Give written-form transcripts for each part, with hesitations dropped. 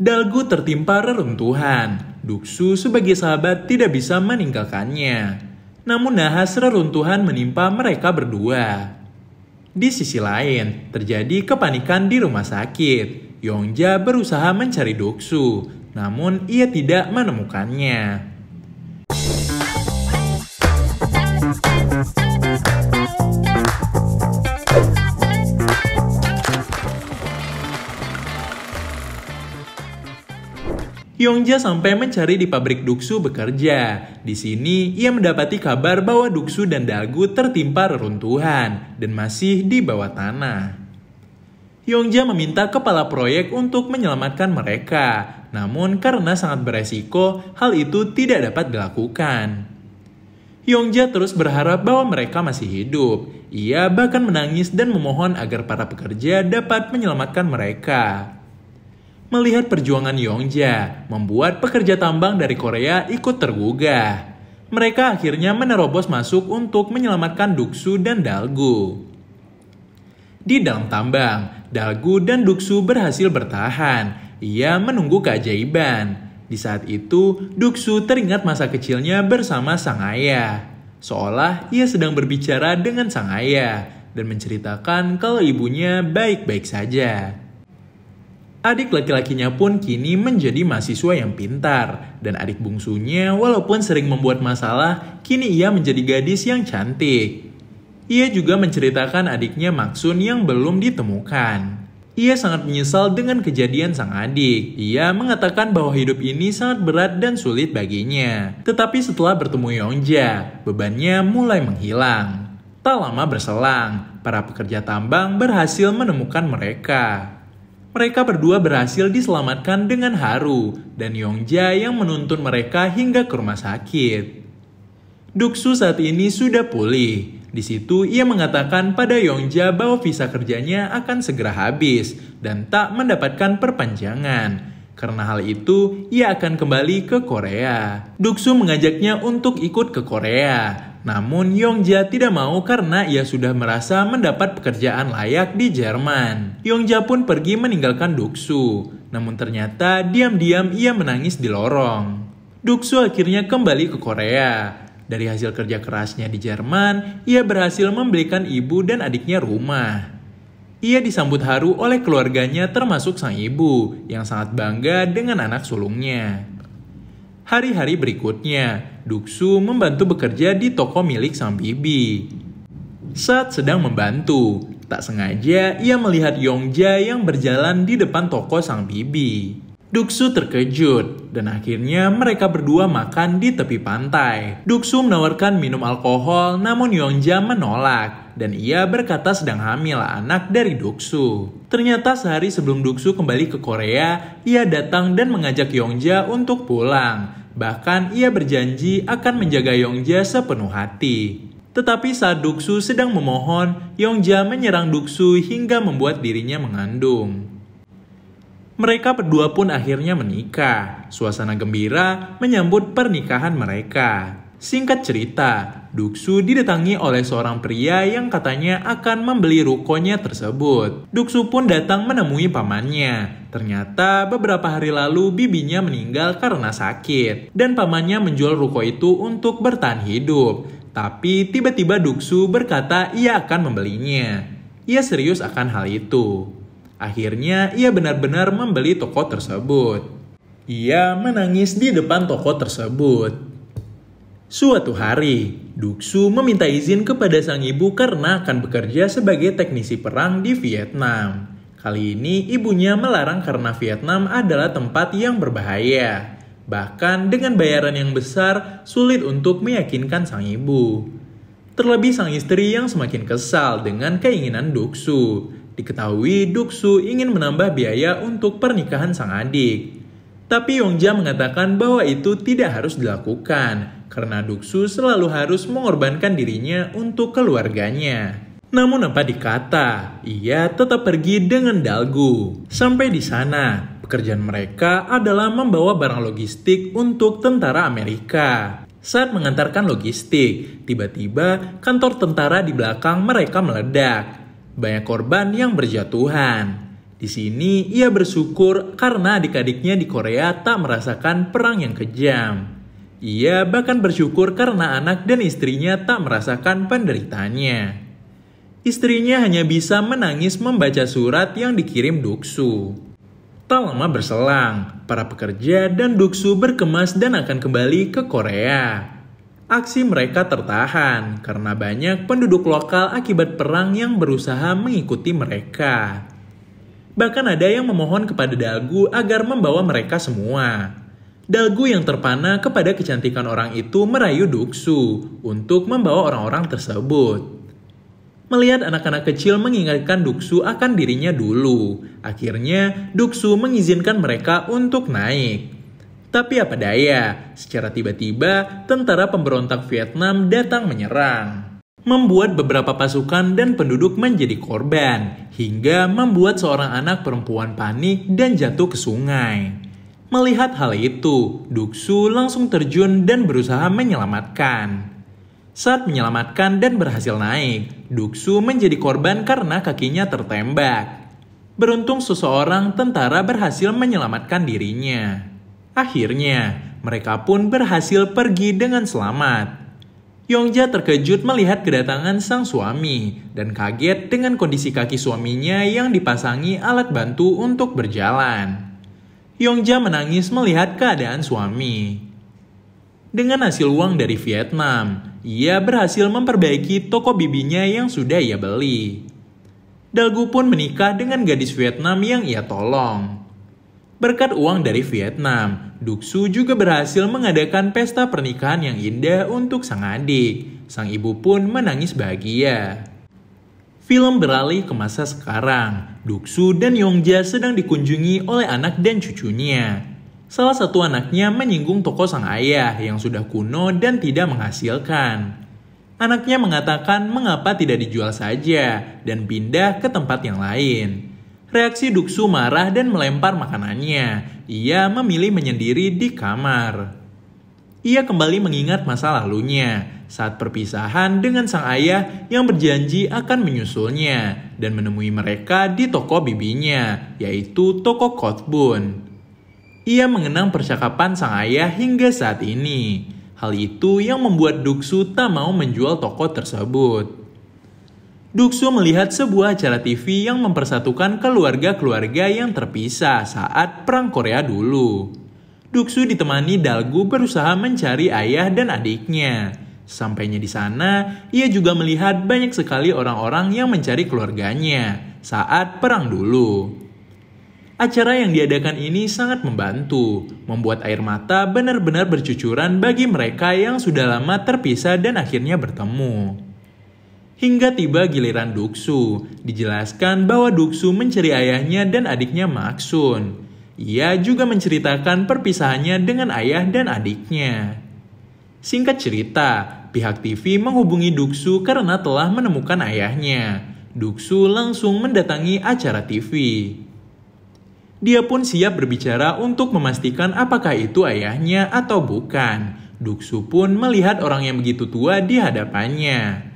Dalgu tertimpa reruntuhan. Duksu sebagai sahabat tidak bisa meninggalkannya. Namun nahas reruntuhan menimpa mereka berdua. Di sisi lain, terjadi kepanikan di rumah sakit. Yongja berusaha mencari Duksu, namun ia tidak menemukannya. Yongja sampai mencari di pabrik Duksu bekerja. Di sini, ia mendapati kabar bahwa Duksu dan Dalgu tertimpa reruntuhan dan masih di bawah tanah. Yongja meminta kepala proyek untuk menyelamatkan mereka. Namun karena sangat beresiko, hal itu tidak dapat dilakukan. Yongja terus berharap bahwa mereka masih hidup. Ia bahkan menangis dan memohon agar para pekerja dapat menyelamatkan mereka. Melihat perjuangan Yongja, membuat pekerja tambang dari Korea ikut tergugah. Mereka akhirnya menerobos masuk untuk menyelamatkan Duksu dan Dalgu. Di dalam tambang, Dalgu dan Duksu berhasil bertahan. Ia menunggu keajaiban. Di saat itu, Duksu teringat masa kecilnya bersama sang ayah. Seolah ia sedang berbicara dengan sang ayah dan menceritakan kalau ibunya baik-baik saja. Adik laki-lakinya pun kini menjadi mahasiswa yang pintar. Dan adik bungsunya walaupun sering membuat masalah, kini ia menjadi gadis yang cantik. Ia juga menceritakan adiknya Maksun yang belum ditemukan. Ia sangat menyesal dengan kejadian sang adik. Ia mengatakan bahwa hidup ini sangat berat dan sulit baginya. Tetapi setelah bertemu Yongja, bebannya mulai menghilang. Tak lama berselang, para pekerja tambang berhasil menemukan mereka. Mereka berdua berhasil diselamatkan dengan haru, dan Yongja yang menuntun mereka hingga ke rumah sakit. Duksu saat ini sudah pulih. Di situ ia mengatakan pada Yongja bahwa visa kerjanya akan segera habis dan tak mendapatkan perpanjangan. Karena hal itu, ia akan kembali ke Korea. Duksu mengajaknya untuk ikut ke Korea. Namun Yongja tidak mau karena ia sudah merasa mendapat pekerjaan layak di Jerman. Yongja pun pergi meninggalkan Duksu. Namun ternyata diam-diam ia menangis di lorong. Duksu akhirnya kembali ke Korea. Dari hasil kerja kerasnya di Jerman, ia berhasil membelikan ibu dan adiknya rumah. Ia disambut haru oleh keluarganya termasuk sang ibu yang sangat bangga dengan anak sulungnya. Hari-hari berikutnya, Duksu membantu bekerja di toko milik sang bibi. Saat sedang membantu, tak sengaja ia melihat Yongja yang berjalan di depan toko sang bibi. Duksu terkejut dan akhirnya mereka berdua makan di tepi pantai. Duksu menawarkan minum alkohol namun Yongja menolak dan ia berkata sedang hamil anak dari Duksu. Ternyata sehari sebelum Duksu kembali ke Korea, ia datang dan mengajak Yongja untuk pulang. Bahkan ia berjanji akan menjaga Yongja sepenuh hati. Tetapi saat Duksu sedang memohon, Yongja menyerang Duksu hingga membuat dirinya mengandung. Mereka berdua pun akhirnya menikah. Suasana gembira menyambut pernikahan mereka. Singkat cerita, Duksu didatangi oleh seorang pria yang katanya akan membeli rukonya tersebut. Duksu pun datang menemui pamannya. Ternyata beberapa hari lalu bibinya meninggal karena sakit. Dan pamannya menjual ruko itu untuk bertahan hidup. Tapi tiba-tiba Duksu berkata ia akan membelinya. Ia serius akan hal itu. Akhirnya ia benar-benar membeli toko tersebut. Ia menangis di depan toko tersebut. Suatu hari, Duksu meminta izin kepada sang ibu karena akan bekerja sebagai teknisi perang di Vietnam. Kali ini ibunya melarang karena Vietnam adalah tempat yang berbahaya. Bahkan dengan bayaran yang besar, sulit untuk meyakinkan sang ibu. Terlebih sang istri yang semakin kesal dengan keinginan Duksu. Diketahui Duksu ingin menambah biaya untuk pernikahan sang adik. Tapi Yongja mengatakan bahwa itu tidak harus dilakukan karena Duksu selalu harus mengorbankan dirinya untuk keluarganya. Namun apa dikata, ia tetap pergi dengan Dalgu. Sampai di sana, pekerjaan mereka adalah membawa barang logistik untuk tentara Amerika. Saat mengantarkan logistik, tiba-tiba kantor tentara di belakang mereka meledak. Banyak korban yang berjatuhan. Di sini ia bersyukur karena adik-adiknya di Korea tak merasakan perang yang kejam. Ia bahkan bersyukur karena anak dan istrinya tak merasakan penderitaannya. Istrinya hanya bisa menangis membaca surat yang dikirim Doksu. Tak lama berselang, para pekerja dan Doksu berkemas dan akan kembali ke Korea. Aksi mereka tertahan karena banyak penduduk lokal akibat perang yang berusaha mengikuti mereka. Bahkan ada yang memohon kepada Daegu agar membawa mereka semua. Daegu yang terpana kepada kecantikan orang itu merayu Doksu untuk membawa orang-orang tersebut. Melihat anak-anak kecil mengingatkan Doksu akan dirinya dulu, akhirnya Doksu mengizinkan mereka untuk naik. Tapi apa daya, secara tiba-tiba tentara pemberontak Vietnam datang menyerang. Membuat beberapa pasukan dan penduduk menjadi korban, hingga membuat seorang anak perempuan panik dan jatuh ke sungai. Melihat hal itu, Doksu langsung terjun dan berusaha menyelamatkan. Saat menyelamatkan dan berhasil naik, Doksu menjadi korban karena kakinya tertembak. Beruntung seseorang tentara berhasil menyelamatkan dirinya. Akhirnya, mereka pun berhasil pergi dengan selamat. Yongja terkejut melihat kedatangan sang suami dan kaget dengan kondisi kaki suaminya yang dipasangi alat bantu untuk berjalan. Yongja menangis melihat keadaan suami. Dengan hasil uang dari Vietnam, ia berhasil memperbaiki toko bibinya yang sudah ia beli. Daegu pun menikah dengan gadis Vietnam yang ia tolong. Berkat uang dari Vietnam, Doksu juga berhasil mengadakan pesta pernikahan yang indah untuk sang adik. Sang ibu pun menangis bahagia. Film beralih ke masa sekarang. Doksu dan Yongja sedang dikunjungi oleh anak dan cucunya. Salah satu anaknya menyinggung toko sang ayah yang sudah kuno dan tidak menghasilkan. Anaknya mengatakan mengapa tidak dijual saja dan pindah ke tempat yang lain. Reaksi Doksu marah dan melempar makanannya. Ia memilih menyendiri di kamar. Ia kembali mengingat masa lalunya saat perpisahan dengan sang ayah yang berjanji akan menyusulnya dan menemui mereka di toko bibinya, yaitu toko Kotbun. Ia mengenang percakapan sang ayah hingga saat ini. Hal itu yang membuat Doksu tak mau menjual toko tersebut. Doksu melihat sebuah acara TV yang mempersatukan keluarga-keluarga yang terpisah saat Perang Korea dulu. Doksu ditemani Daegu berusaha mencari ayah dan adiknya. Sampainya di sana, ia juga melihat banyak sekali orang-orang yang mencari keluarganya saat perang dulu. Acara yang diadakan ini sangat membantu, membuat air mata benar-benar bercucuran bagi mereka yang sudah lama terpisah dan akhirnya bertemu. Hingga tiba giliran Doksu, dijelaskan bahwa Doksu mencari ayahnya dan adiknya Maksun. Ia juga menceritakan perpisahannya dengan ayah dan adiknya. Singkat cerita, pihak TV menghubungi Doksu karena telah menemukan ayahnya. Doksu langsung mendatangi acara TV. Dia pun siap berbicara untuk memastikan apakah itu ayahnya atau bukan. Doksu pun melihat orang yang begitu tua di hadapannya.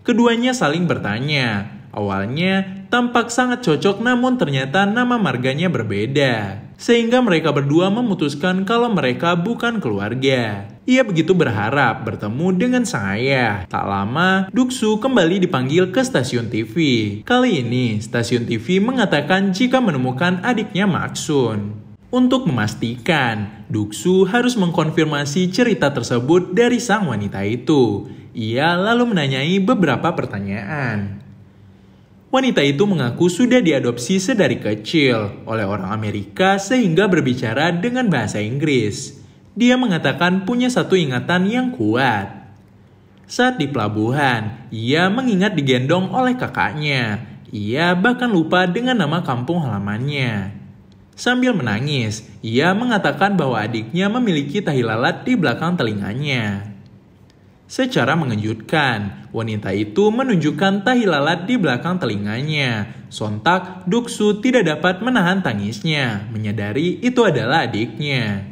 Keduanya saling bertanya. Awalnya tampak sangat cocok namun ternyata nama marganya berbeda. Sehingga mereka berdua memutuskan kalau mereka bukan keluarga. Ia begitu berharap bertemu dengan sang ayah. Tak lama, Doksu kembali dipanggil ke stasiun TV. Kali ini, stasiun TV mengatakan jika menemukan adiknya Maksun. Untuk memastikan, Doksu harus mengkonfirmasi cerita tersebut dari sang wanita itu. Ia lalu menanyai beberapa pertanyaan. Wanita itu mengaku sudah diadopsi sedari kecil oleh orang Amerika sehingga berbicara dengan bahasa Inggris. Dia mengatakan punya satu ingatan yang kuat. Saat di pelabuhan, ia mengingat digendong oleh kakaknya. Ia bahkan lupa dengan nama kampung halamannya. Sambil menangis, ia mengatakan bahwa adiknya memiliki tahi lalat di belakang telinganya. Secara mengejutkan, wanita itu menunjukkan tahi lalat di belakang telinganya. Sontak, Doksu tidak dapat menahan tangisnya, menyadari itu adalah adiknya.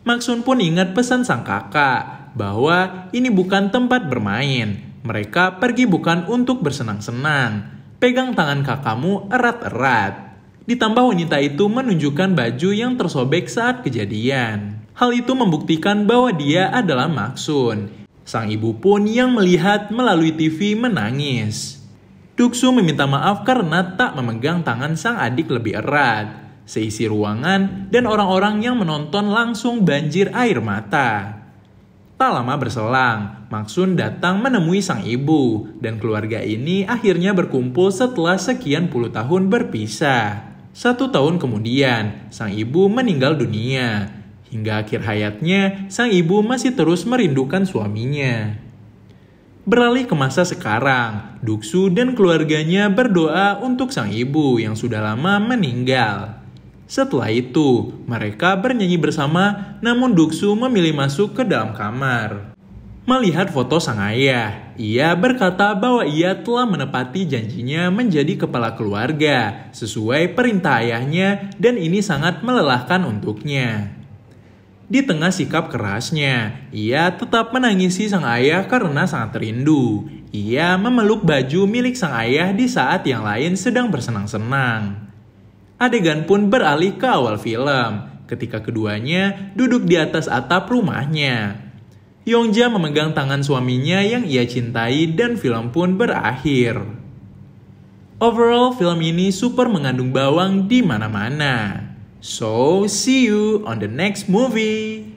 Maksun pun ingat pesan sang kakak, bahwa ini bukan tempat bermain. Mereka pergi bukan untuk bersenang-senang. Pegang tangan kakakmu erat-erat. Ditambah wanita itu menunjukkan baju yang tersobek saat kejadian. Hal itu membuktikan bahwa dia adalah Mak-sun. Sang ibu pun yang melihat melalui TV menangis. Duk-su meminta maaf karena tak memegang tangan sang adik lebih erat. Seisi ruangan dan orang-orang yang menonton langsung banjir air mata. Tak lama berselang, Mak-sun datang menemui sang ibu dan keluarga ini akhirnya berkumpul setelah sekian puluh tahun berpisah. 1 tahun kemudian, sang ibu meninggal dunia. Hingga akhir hayatnya, sang ibu masih terus merindukan suaminya. Beralih ke masa sekarang, Duk-su dan keluarganya berdoa untuk sang ibu yang sudah lama meninggal. Setelah itu, mereka bernyanyi bersama, namun Duk-su memilih masuk ke dalam kamar. Melihat foto sang ayah, ia berkata bahwa ia telah menepati janjinya menjadi kepala keluarga sesuai perintah ayahnya dan ini sangat melelahkan untuknya. Di tengah sikap kerasnya, ia tetap menangisi sang ayah karena sangat rindu. Ia memeluk baju milik sang ayah di saat yang lain sedang bersenang-senang. Adegan pun beralih ke awal film, ketika keduanya duduk di atas atap rumahnya. Yongja memegang tangan suaminya yang ia cintai dan film pun berakhir. Overall, film ini super mengandung bawang di mana-mana. So, see you on the next movie.